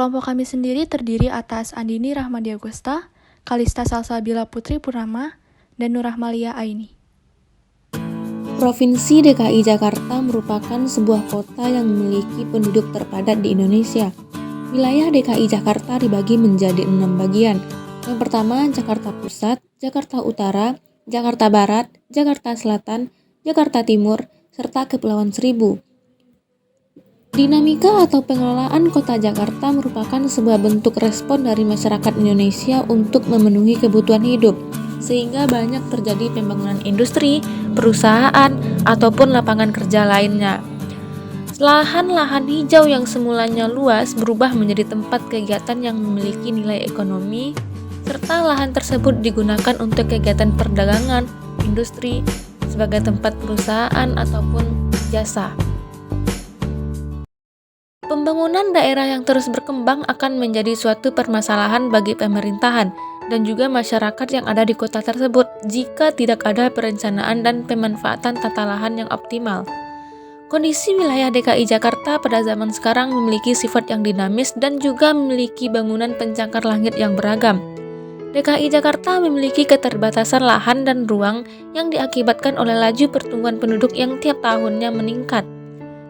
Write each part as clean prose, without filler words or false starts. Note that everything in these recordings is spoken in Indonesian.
Kelompok kami sendiri terdiri atas Andini Rahmadia Gusta, Kalista Salsabila Putri Purnama, dan Nurrahmalia Aini. Provinsi DKI Jakarta merupakan sebuah kota yang memiliki penduduk terpadat di Indonesia. Wilayah DKI Jakarta dibagi menjadi 6 bagian. Yang pertama, Jakarta Pusat, Jakarta Utara, Jakarta Barat, Jakarta Selatan, Jakarta Timur, serta Kepulauan Seribu. Dinamika atau pengelolaan kota Jakarta merupakan sebuah bentuk respon dari masyarakat Indonesia untuk memenuhi kebutuhan hidup, sehingga banyak terjadi pembangunan industri, perusahaan, ataupun lapangan kerja lainnya. Lahan-lahan hijau yang semulanya luas berubah menjadi tempat kegiatan yang memiliki nilai ekonomi, serta lahan tersebut digunakan untuk kegiatan perdagangan, industri, sebagai tempat perusahaan ataupun jasa. Pembangunan daerah yang terus berkembang akan menjadi suatu permasalahan bagi pemerintahan dan juga masyarakat yang ada di kota tersebut jika tidak ada perencanaan dan pemanfaatan tata lahan yang optimal. Kondisi wilayah DKI Jakarta pada zaman sekarang memiliki sifat yang dinamis dan juga memiliki bangunan pencakar langit yang beragam. DKI Jakarta memiliki keterbatasan lahan dan ruang yang diakibatkan oleh laju pertumbuhan penduduk yang tiap tahunnya meningkat.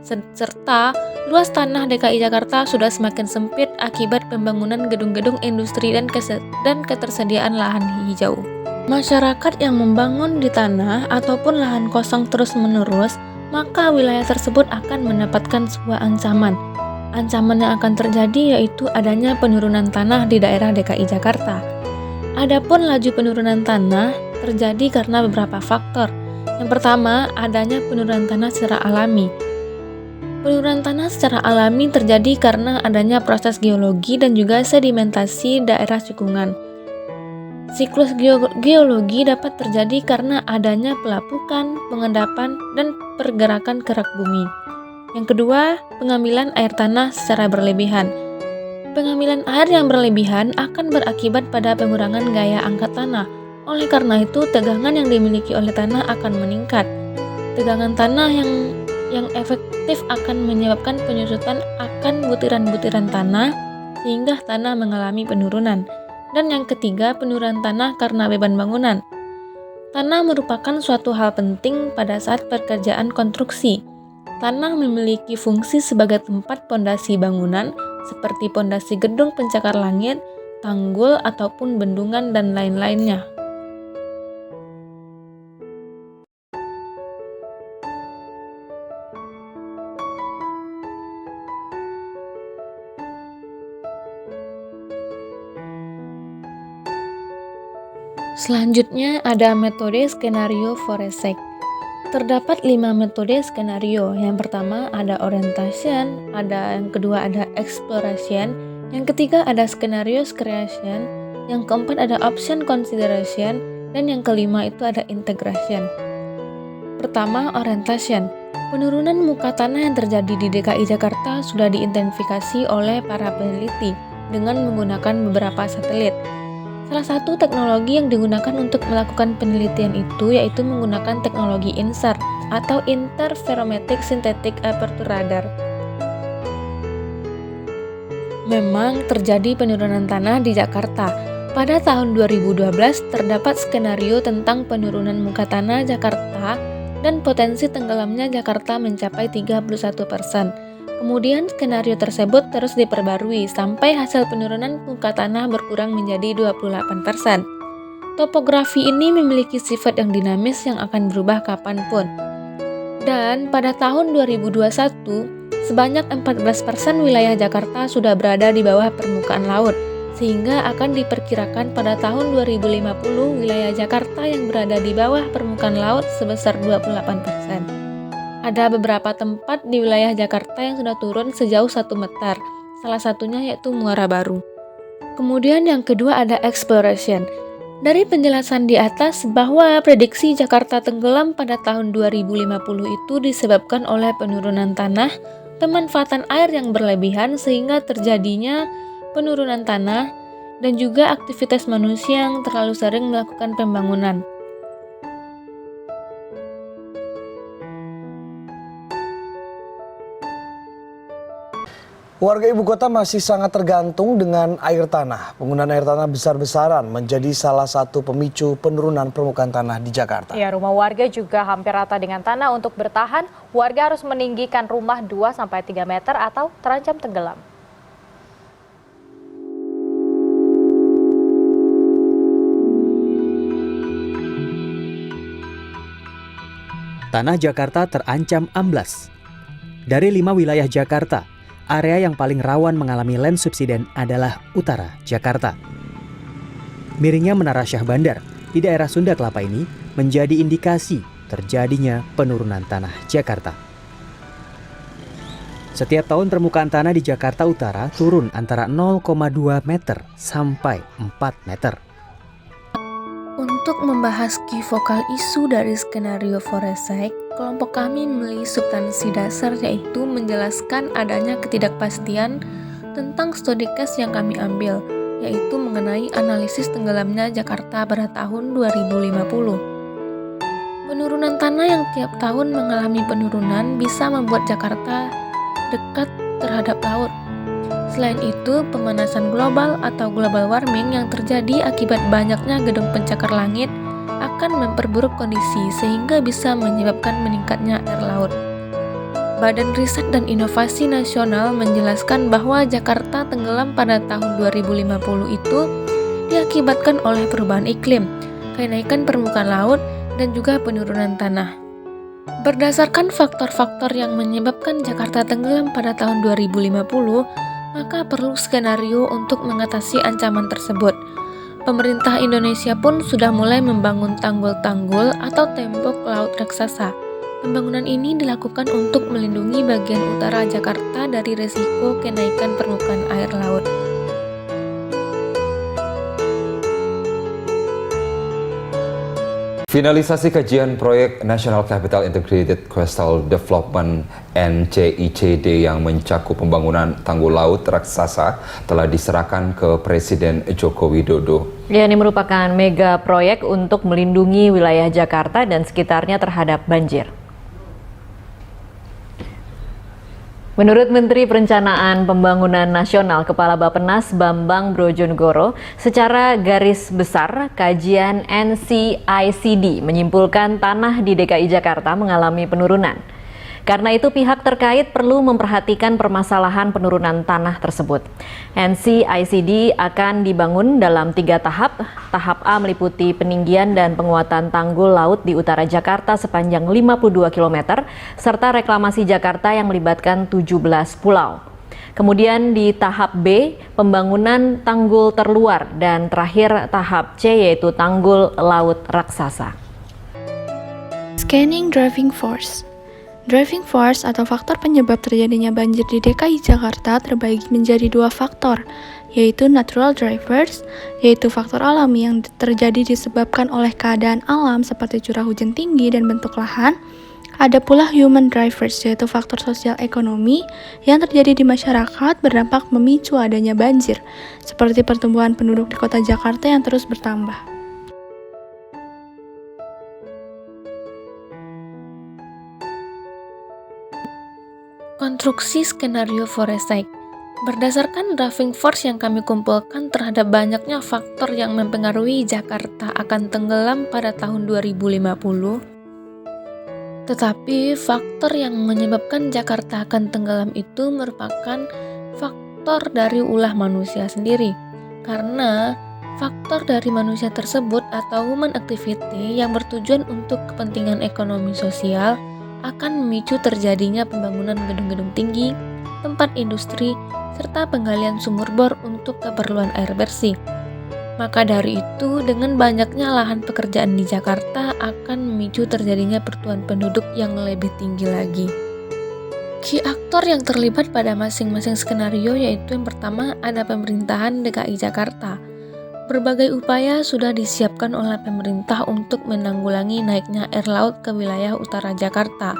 Serta luas tanah DKI Jakarta sudah semakin sempit akibat pembangunan gedung-gedung industri dan ketersediaan lahan hijau. Masyarakat yang membangun di tanah ataupun lahan kosong terus-menerus, maka wilayah tersebut akan mendapatkan sebuah ancaman. Ancaman yang akan terjadi yaitu adanya penurunan tanah di daerah DKI Jakarta. Adapun laju penurunan tanah terjadi karena beberapa faktor. Yang pertama, adanya penurunan tanah secara alami. Penurunan tanah secara alami terjadi karena adanya proses geologi dan juga sedimentasi daerah cekungan. Siklus geologi dapat terjadi karena adanya pelapukan, pengendapan, dan pergerakan kerak bumi. Yang kedua, pengambilan air tanah secara berlebihan. Pengambilan air yang berlebihan akan berakibat pada pengurangan gaya angkat tanah. Oleh karena itu, tegangan yang dimiliki oleh tanah akan meningkat. Tegangan tanah yang efektif akan menyebabkan penyusutan akan butiran-butiran tanah sehingga tanah mengalami penurunan. Dan yang ketiga, penurunan tanah karena beban bangunan. Tanah merupakan suatu hal penting pada saat pekerjaan konstruksi. Tanah memiliki fungsi sebagai tempat pondasi bangunan seperti pondasi gedung pencakar langit, tanggul ataupun bendungan dan lain-lainnya. Selanjutnya ada metode skenario forensic. Terdapat 5 metode skenario. Yang pertama ada orientation, yang kedua ada exploration, yang ketiga ada skenario creation, yang keempat ada option consideration, dan yang kelima itu ada integration. Pertama, orientation. Penurunan muka tanah yang terjadi di DKI Jakarta sudah diidentifikasi oleh para peneliti dengan menggunakan beberapa satelit. Salah satu teknologi yang digunakan untuk melakukan penelitian itu yaitu menggunakan teknologi INSAR atau Interferometric Synthetic Aperture Radar. Memang terjadi penurunan tanah di Jakarta. Pada tahun 2012 terdapat skenario tentang penurunan muka tanah Jakarta dan potensi tenggelamnya Jakarta mencapai 31%. Kemudian skenario tersebut terus diperbarui sampai hasil penurunan muka tanah berkurang menjadi 28%. Topografi ini memiliki sifat yang dinamis yang akan berubah kapanpun. Dan pada tahun 2021, sebanyak 14% wilayah Jakarta sudah berada di bawah permukaan laut, sehingga akan diperkirakan pada tahun 2050 wilayah Jakarta yang berada di bawah permukaan laut sebesar 28%. Ada beberapa tempat di wilayah Jakarta yang sudah turun sejauh 1 meter, salah satunya yaitu Muara Baru. Kemudian yang kedua ada exploration. Dari penjelasan di atas bahwa prediksi Jakarta tenggelam pada tahun 2050 itu disebabkan oleh penurunan tanah, pemanfaatan air yang berlebihan sehingga terjadinya penurunan tanah, dan juga aktivitas manusia yang terlalu sering melakukan pembangunan. Warga ibu kota masih sangat tergantung dengan air tanah. Penggunaan air tanah besar-besaran menjadi salah satu pemicu penurunan permukaan tanah di Jakarta. Ya, rumah warga juga hampir rata dengan tanah. Untuk bertahan, warga harus meninggikan rumah 2-3 meter atau terancam tenggelam. Tanah Jakarta terancam amblas. Dari 5 wilayah Jakarta, area yang paling rawan mengalami land subsiden adalah utara Jakarta. Miringnya Menara Syah Bandar di daerah Sunda Kelapa ini menjadi indikasi terjadinya penurunan tanah Jakarta. Setiap tahun permukaan tanah di Jakarta Utara turun antara 0,2 meter sampai 4 meter. Untuk membahas key vokal isu dari skenario Forestside, kelompok kami memilih substansi dasar, yaitu menjelaskan adanya ketidakpastian tentang studi case yang kami ambil, yaitu mengenai analisis tenggelamnya Jakarta pada tahun 2050. Penurunan tanah yang tiap tahun mengalami penurunan bisa membuat Jakarta dekat terhadap laut. Selain itu, pemanasan global atau global warming yang terjadi akibat banyaknya gedung pencakar langit akan memperburuk kondisi sehingga bisa menyebabkan meningkatnya air laut. Badan Riset dan Inovasi Nasional menjelaskan bahwa Jakarta tenggelam pada tahun 2050 itu diakibatkan oleh perubahan iklim, kenaikan permukaan laut, dan juga penurunan tanah. Berdasarkan faktor-faktor yang menyebabkan Jakarta tenggelam pada tahun 2050, maka perlu skenario untuk mengatasi ancaman tersebut. Pemerintah Indonesia pun sudah mulai membangun tanggul-tanggul atau tembok laut raksasa. Pembangunan ini dilakukan untuk melindungi bagian utara Jakarta dari risiko kenaikan permukaan air laut. Finalisasi kajian proyek National Capital Integrated Coastal Development (NCICD) yang mencakup pembangunan tanggul laut raksasa telah diserahkan ke Presiden Joko Widodo. Ini merupakan mega proyek untuk melindungi wilayah Jakarta dan sekitarnya terhadap banjir. Menurut Menteri Perencanaan Pembangunan Nasional Kepala Bappenas Bambang Brojonegoro, secara garis besar kajian NCICD menyimpulkan tanah di DKI Jakarta mengalami penurunan. Karena itu pihak terkait perlu memperhatikan permasalahan penurunan tanah tersebut. NCICD akan dibangun dalam 3 tahap. Tahap A meliputi peninggian dan penguatan tanggul laut di utara Jakarta sepanjang 52 km, serta reklamasi Jakarta yang melibatkan 17 pulau. Kemudian di tahap B, pembangunan tanggul terluar, dan terakhir tahap C yaitu tanggul laut raksasa. Scanning driving force. Driving force atau faktor penyebab terjadinya banjir di DKI Jakarta terbagi menjadi 2 faktor, yaitu natural drivers, yaitu faktor alami yang terjadi disebabkan oleh keadaan alam seperti curah hujan tinggi dan bentuk lahan. Ada pula human drivers, yaitu faktor sosial ekonomi yang terjadi di masyarakat berdampak memicu adanya banjir, seperti pertumbuhan penduduk di kota Jakarta yang terus bertambah. Konstruksi skenario Forestside. Berdasarkan driving force yang kami kumpulkan terhadap banyaknya faktor yang mempengaruhi Jakarta akan tenggelam pada tahun 2050, tetapi faktor yang menyebabkan Jakarta akan tenggelam itu merupakan faktor dari ulah manusia sendiri. Karena faktor dari manusia tersebut atau human activity yang bertujuan untuk kepentingan ekonomi sosial akan memicu terjadinya pembangunan gedung-gedung tinggi, tempat industri, serta penggalian sumur bor untuk keperluan air bersih. Maka dari itu, dengan banyaknya lahan pekerjaan di Jakarta akan memicu terjadinya pertumbuhan penduduk yang lebih tinggi lagi. Key aktor yang terlibat pada masing-masing skenario yaitu yang pertama ada pemerintahan DKI Jakarta. Berbagai upaya sudah disiapkan oleh pemerintah untuk menanggulangi naiknya air laut ke wilayah utara Jakarta.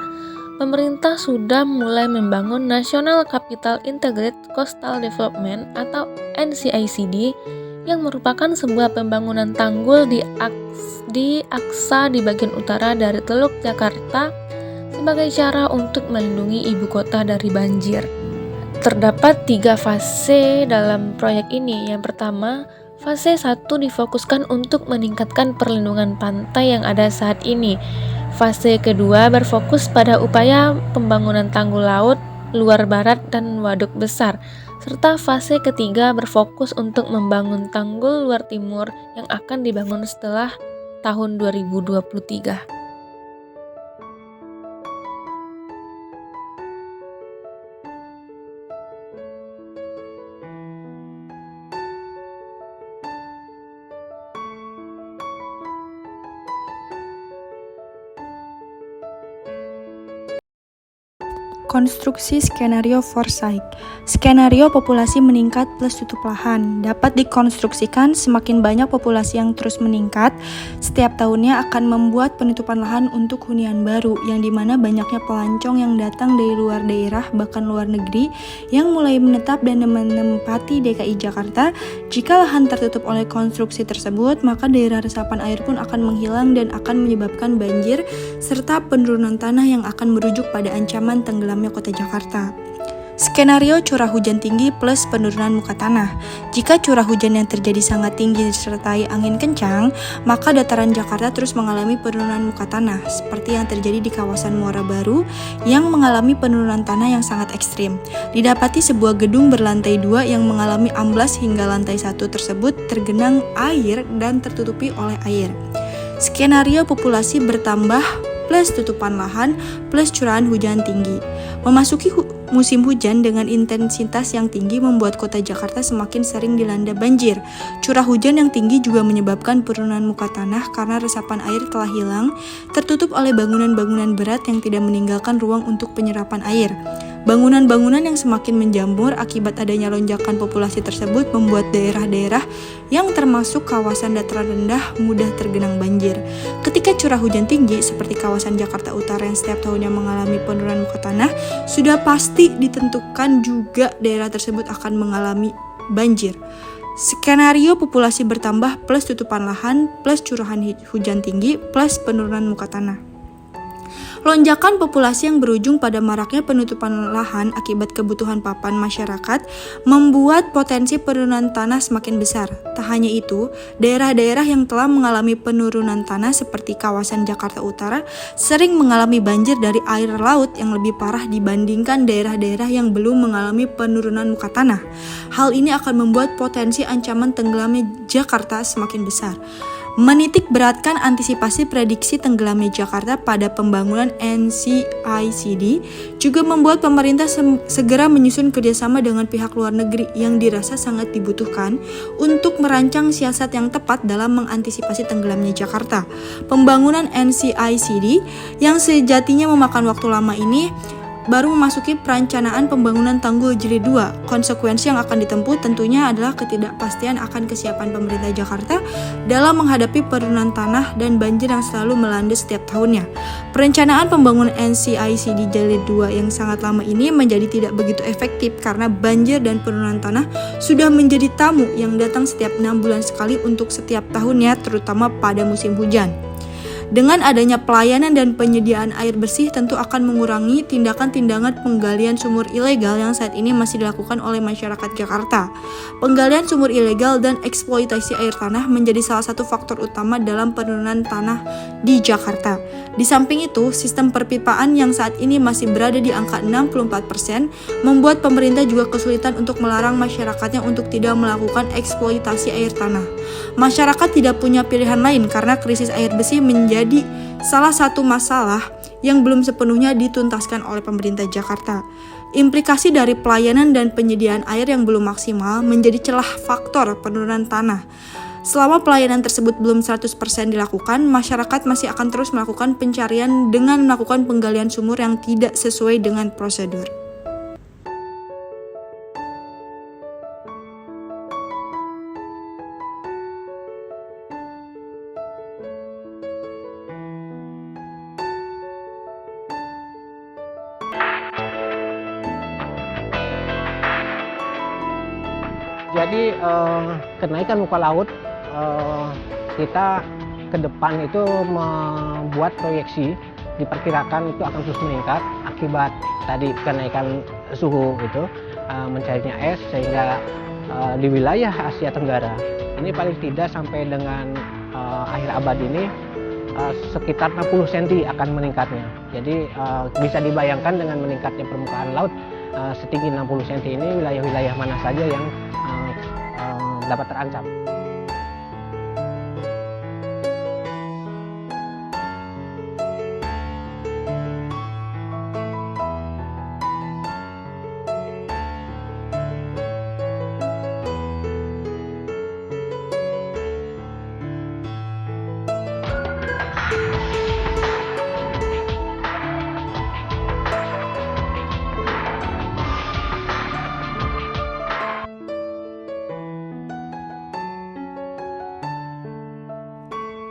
Pemerintah sudah mulai membangun National Capital Integrated Coastal Development atau NCICD yang merupakan sebuah pembangunan tanggul di aksa di bagian utara dari Teluk Jakarta sebagai cara untuk melindungi ibu kota dari banjir. Terdapat 3 fase dalam proyek ini. Yang pertama, fase 1 difokuskan untuk meningkatkan perlindungan pantai yang ada saat ini. Fase kedua berfokus pada upaya pembangunan tanggul laut luar barat dan waduk besar. Serta fase ketiga berfokus untuk membangun tanggul luar timur yang akan dibangun setelah tahun 2023. Konstruksi skenario foresight. Skenario populasi meningkat plus tutup lahan dapat dikonstruksikan semakin banyak populasi yang terus meningkat setiap tahunnya akan membuat penutupan lahan untuk hunian baru yang dimana banyaknya pelancong yang datang dari luar daerah bahkan luar negeri yang mulai menetap dan menempati DKI Jakarta. Jika lahan tertutup oleh konstruksi tersebut, maka daerah resapan air pun akan menghilang dan akan menyebabkan banjir serta penurunan tanah yang akan merujuk pada ancaman tenggelamnya Kota Jakarta. Skenario curah hujan tinggi plus penurunan muka tanah. Jika curah hujan yang terjadi sangat tinggi disertai angin kencang, maka dataran Jakarta terus mengalami penurunan muka tanah, seperti yang terjadi di kawasan Muara Baru yang mengalami penurunan tanah yang sangat ekstrim. Didapati sebuah gedung berlantai 2 yang mengalami amblas hingga lantai 1 tersebut tergenang air dan tertutupi oleh air. Skenario populasi bertambah plus tutupan lahan plus curahan hujan tinggi. Memasuki musim hujan dengan intensitas yang tinggi membuat kota Jakarta semakin sering dilanda banjir. Curah hujan yang tinggi juga menyebabkan penurunan muka tanah karena resapan air telah hilang, tertutup oleh bangunan-bangunan berat yang tidak meninggalkan ruang untuk penyerapan air. Bangunan-bangunan yang semakin menjamur akibat adanya lonjakan populasi tersebut membuat daerah-daerah yang termasuk kawasan dataran rendah mudah tergenang banjir. Ketika curah hujan tinggi seperti kawasan Jakarta Utara yang setiap tahunnya mengalami penurunan muka tanah, sudah pasti ditentukan juga daerah tersebut akan mengalami banjir. Skenario populasi bertambah plus tutupan lahan plus curahan hujan tinggi plus penurunan muka tanah. Lonjakan populasi yang berujung pada maraknya penutupan lahan akibat kebutuhan papan masyarakat membuat potensi penurunan tanah semakin besar. Tak hanya itu, daerah-daerah yang telah mengalami penurunan tanah seperti kawasan Jakarta Utara sering mengalami banjir dari air laut yang lebih parah dibandingkan daerah-daerah yang belum mengalami penurunan muka tanah. Hal ini akan membuat potensi ancaman tenggelamnya Jakarta semakin besar. Menitik beratkan antisipasi prediksi tenggelamnya Jakarta pada pembangunan NCICD juga membuat pemerintah segera menyusun kerjasama dengan pihak luar negeri yang dirasa sangat dibutuhkan untuk merancang siasat yang tepat dalam mengantisipasi tenggelamnya Jakarta. Pembangunan NCICD yang sejatinya memakan waktu lama ini baru memasuki perencanaan pembangunan tanggul Jilid 2. Konsekuensi yang akan ditempuh tentunya adalah ketidakpastian akan kesiapan pemerintah Jakarta dalam menghadapi penurunan tanah dan banjir yang selalu melanda setiap tahunnya. Perencanaan pembangunan NCICD Jilid 2 yang sangat lama ini menjadi tidak begitu efektif karena banjir dan penurunan tanah sudah menjadi tamu yang datang setiap 6 bulan sekali untuk setiap tahunnya, terutama pada musim hujan. Dengan adanya pelayanan dan penyediaan air bersih tentu akan mengurangi tindakan-tindakan penggalian sumur ilegal yang saat ini masih dilakukan oleh masyarakat Jakarta. Penggalian sumur ilegal dan eksploitasi air tanah menjadi salah satu faktor utama dalam penurunan tanah di Jakarta. Di samping itu, sistem perpipaan yang saat ini masih berada di angka 64% membuat pemerintah juga kesulitan untuk melarang masyarakatnya untuk tidak melakukan eksploitasi air tanah. Masyarakat tidak punya pilihan lain karena krisis air bersih menjadi salah satu masalah yang belum sepenuhnya dituntaskan oleh pemerintah Jakarta. Implikasi dari pelayanan dan penyediaan air yang belum maksimal menjadi celah faktor penurunan tanah. Selama pelayanan tersebut belum 100% dilakukan, masyarakat masih akan terus melakukan pencarian dengan melakukan penggalian sumur yang tidak sesuai dengan prosedur. Jadi kenaikan muka laut kita ke depan itu membuat proyeksi diperkirakan itu akan terus meningkat akibat tadi kenaikan suhu itu. mencairnya es, sehingga di wilayah Asia Tenggara ini paling tidak sampai dengan akhir abad ini sekitar 60 cm akan meningkatnya. Jadi bisa dibayangkan dengan meningkatnya permukaan laut setinggi 60 cm ini, wilayah-wilayah mana saja yang dapat terancam.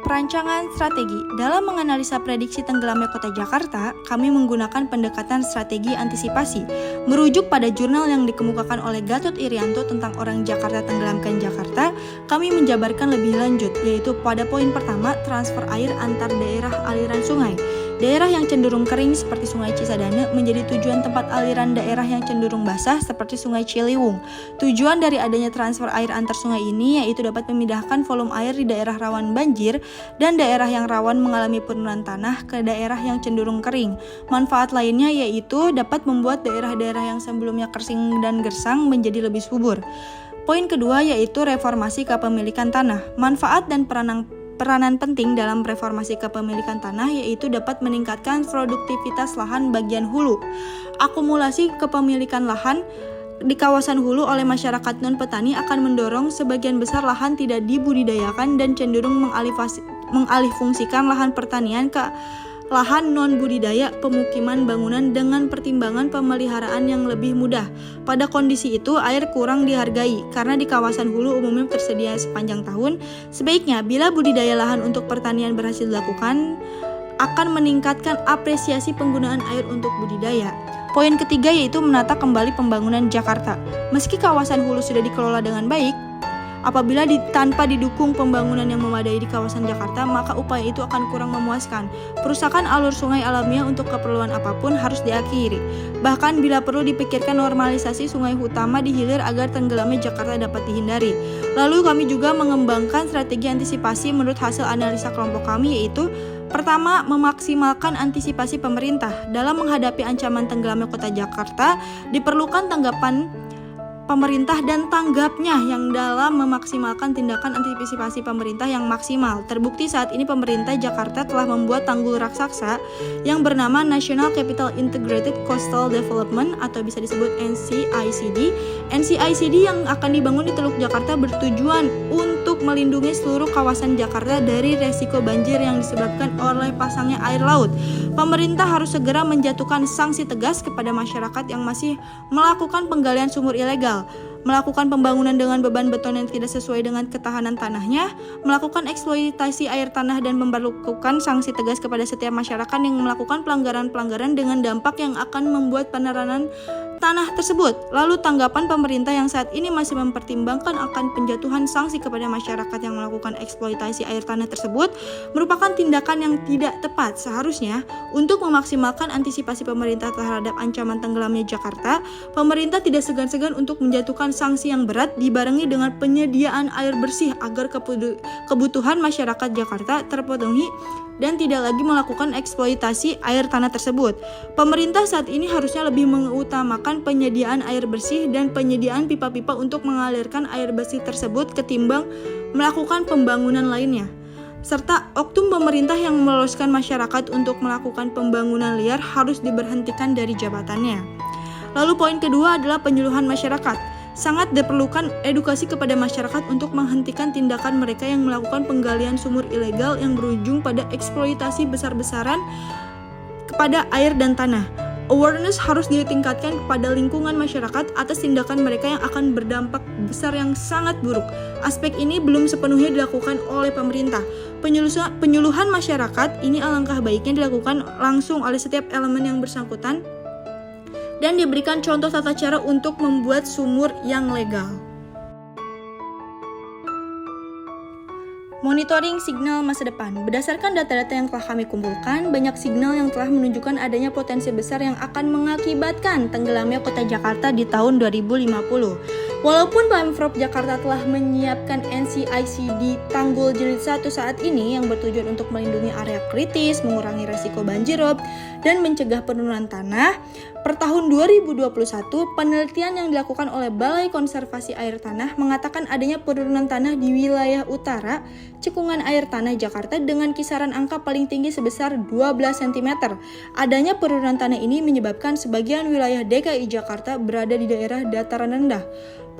Perancangan strategi. Dalam menganalisa prediksi tenggelamnya kota Jakarta, kami menggunakan pendekatan strategi antisipasi, merujuk pada jurnal yang dikemukakan oleh Gatot Irianto tentang orang Jakarta tenggelamkan Jakarta. Kami menjabarkan lebih lanjut, yaitu pada poin pertama, transfer air antar daerah aliran sungai. Daerah yang cenderung kering seperti Sungai Cisadane menjadi tujuan tempat aliran daerah yang cenderung basah seperti Sungai Ciliwung. Tujuan dari adanya transfer air antar sungai ini yaitu dapat memindahkan volume air di daerah rawan banjir dan daerah yang rawan mengalami penurunan tanah ke daerah yang cenderung kering. Manfaat lainnya yaitu dapat membuat daerah-daerah yang sebelumnya kering dan gersang menjadi lebih subur. Poin kedua yaitu reformasi kepemilikan tanah. Manfaat dan peranan penting dalam reformasi kepemilikan tanah yaitu dapat meningkatkan produktivitas lahan bagian hulu. Akumulasi kepemilikan lahan di kawasan hulu oleh masyarakat non-petani akan mendorong sebagian besar lahan tidak dibudidayakan dan cenderung mengalihfungsikan lahan pertanian ke lahan non-budidaya pemukiman bangunan dengan pertimbangan pemeliharaan yang lebih mudah. Pada kondisi itu, air kurang dihargai karena di kawasan hulu umumnya tersedia sepanjang tahun. Sebaiknya, bila budidaya lahan untuk pertanian berhasil dilakukan, akan meningkatkan apresiasi penggunaan air untuk budidaya. Poin ketiga yaitu menata kembali pembangunan Jakarta. Meski kawasan hulu sudah dikelola dengan baik, apabila tanpa didukung pembangunan yang memadai di kawasan Jakarta, maka upaya itu akan kurang memuaskan. Perusakan alur sungai alamiah untuk keperluan apapun harus diakhiri. Bahkan bila perlu dipikirkan normalisasi sungai utama di hilir agar tenggelamnya Jakarta dapat dihindari. Lalu kami juga mengembangkan strategi antisipasi menurut hasil analisa kelompok kami yaitu pertama, memaksimalkan antisipasi pemerintah. Dalam menghadapi ancaman tenggelamnya kota Jakarta, diperlukan tanggapan pemerintah dan tanggapnya yang dalam memaksimalkan tindakan antisipasi pemerintah yang maksimal. Terbukti saat ini pemerintah Jakarta telah membuat tanggul raksasa yang bernama National Capital Integrated Coastal Development atau bisa disebut NCICD. NCICD yang akan dibangun di Teluk Jakarta bertujuan untuk melindungi seluruh kawasan Jakarta dari resiko banjir yang disebabkan oleh pasangnya air laut. Pemerintah harus segera menjatuhkan sanksi tegas kepada masyarakat yang masih melakukan penggalian sumur ilegal, melakukan pembangunan dengan beban beton yang tidak sesuai dengan ketahanan tanahnya, melakukan eksploitasi air tanah dan memperlakukan sanksi tegas kepada setiap masyarakat yang melakukan pelanggaran-pelanggaran dengan dampak yang akan membuat peneranan tanah tersebut. Lalu tanggapan pemerintah yang saat ini masih mempertimbangkan akan penjatuhan sanksi kepada masyarakat yang melakukan eksploitasi air tanah tersebut merupakan tindakan yang tidak tepat. Seharusnya untuk memaksimalkan antisipasi pemerintah terhadap ancaman tenggelamnya Jakarta, pemerintah tidak segan-segan untuk menjatuhkan sanksi yang berat dibarengi dengan penyediaan air bersih agar kebutuhan masyarakat Jakarta terpenuhi dan tidak lagi melakukan eksploitasi air tanah tersebut. Pemerintah saat ini harusnya lebih mengutamakan penyediaan air bersih dan penyediaan pipa-pipa untuk mengalirkan air bersih tersebut ketimbang melakukan pembangunan lainnya. Serta oknum pemerintah yang meloloskan masyarakat untuk melakukan pembangunan liar harus diberhentikan dari jabatannya. Lalu poin kedua adalah penyuluhan masyarakat. Sangat diperlukan edukasi kepada masyarakat untuk menghentikan tindakan mereka yang melakukan penggalian sumur ilegal yang berujung pada eksploitasi besar-besaran kepada air dan tanah. Awareness harus ditingkatkan kepada lingkungan masyarakat atas tindakan mereka yang akan berdampak besar yang sangat buruk. Aspek ini belum sepenuhnya dilakukan oleh pemerintah. Penyuluhan masyarakat ini alangkah baiknya dilakukan langsung oleh setiap elemen yang bersangkutan dan diberikan contoh tata cara untuk membuat sumur yang legal. Monitoring signal masa depan. Berdasarkan data-data yang telah kami kumpulkan, banyak signal yang telah menunjukkan adanya potensi besar yang akan mengakibatkan tenggelamnya kota Jakarta di tahun 2050. Walaupun Pemprov Jakarta telah menyiapkan NCICD Tanggul Jilid 1 saat ini yang bertujuan untuk melindungi area kritis, mengurangi resiko banjirop, dan mencegah penurunan tanah, per tahun 2021, penelitian yang dilakukan oleh Balai Konservasi Air Tanah mengatakan adanya penurunan tanah di wilayah utara cekungan air tanah Jakarta dengan kisaran angka paling tinggi sebesar 12 cm. Adanya penurunan tanah ini menyebabkan sebagian wilayah DKI Jakarta berada di daerah dataran rendah.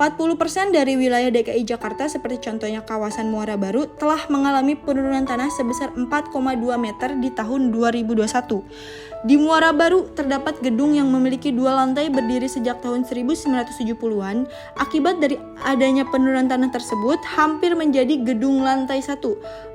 40% dari wilayah DKI Jakarta seperti contohnya kawasan Muara Baru telah mengalami penurunan tanah sebesar 4,2 meter di tahun 2021. Di Muara Baru terdapat gedung yang memiliki 2 lantai berdiri sejak tahun 1970-an. Akibat dari adanya penurunan tanah tersebut hampir menjadi gedung lantai 1.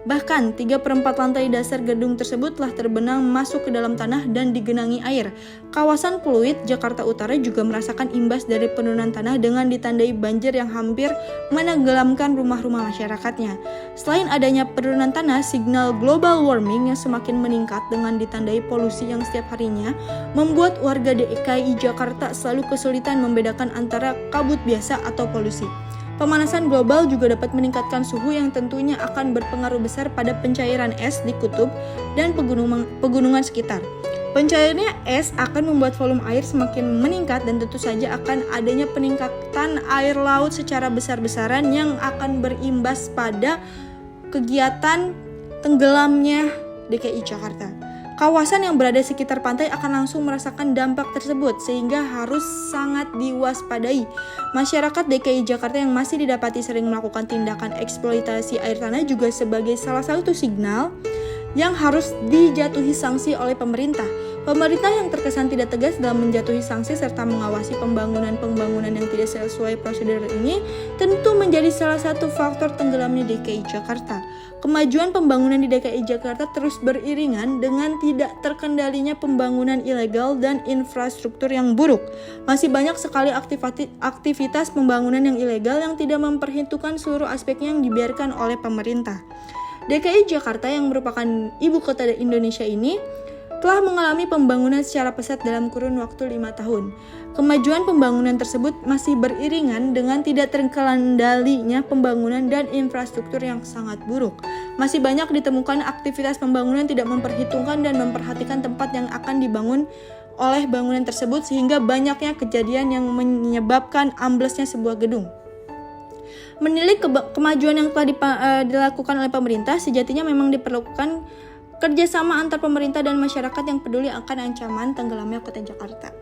Bahkan 3/4 lantai dasar gedung tersebut telah terbenam masuk ke dalam tanah dan digenangi air. Kawasan Pluit, Jakarta Utara juga merasakan imbas dari penurunan tanah dengan ditandai banjir yang hampir menenggelamkan rumah-rumah masyarakatnya. Selain adanya penurunan tanah, signal global warming yang semakin meningkat dengan ditandai polusi yang setiap harinya membuat warga DKI Jakarta selalu kesulitan membedakan antara kabut biasa atau polusi. Pemanasan global juga dapat meningkatkan suhu yang tentunya akan berpengaruh besar pada pencairan es di kutub dan pegunungan sekitar. Pencairannya es akan membuat volume air semakin meningkat dan tentu saja akan adanya peningkatan air laut secara besar-besaran yang akan berimbas pada kegiatan tenggelamnya DKI Jakarta. Kawasan yang berada sekitar pantai akan langsung merasakan dampak tersebut sehingga harus sangat diwaspadai. Masyarakat DKI Jakarta yang masih didapati sering melakukan tindakan eksploitasi air tanah juga sebagai salah satu signal yang harus dijatuhi sanksi oleh pemerintah. Pemerintah yang terkesan tidak tegas dalam menjatuhi sanksi serta mengawasi pembangunan yang tidak sesuai prosedur ini tentu menjadi salah satu faktor tenggelamnya DKI Jakarta. Kemajuan pembangunan di DKI Jakarta terus beriringan dengan tidak terkendalinya pembangunan ilegal dan infrastruktur yang buruk. Masih banyak sekali aktivitas pembangunan yang ilegal yang tidak memperhitungkan seluruh aspeknya yang dibiarkan oleh pemerintah. DKI Jakarta yang merupakan ibu kota Indonesia ini telah mengalami pembangunan secara pesat dalam kurun waktu 5 tahun. Kemajuan pembangunan tersebut masih beriringan dengan tidak terkendalinya pembangunan dan infrastruktur yang sangat buruk. Masih banyak ditemukan aktivitas pembangunan tidak memperhitungkan dan memperhatikan tempat yang akan dibangun oleh bangunan tersebut sehingga banyaknya kejadian yang menyebabkan amblesnya sebuah gedung. Menilai kemajuan yang telah dilakukan oleh pemerintah, sejatinya memang diperlukan kerjasama antar pemerintah dan masyarakat yang peduli akan ancaman tenggelamnya kota Jakarta.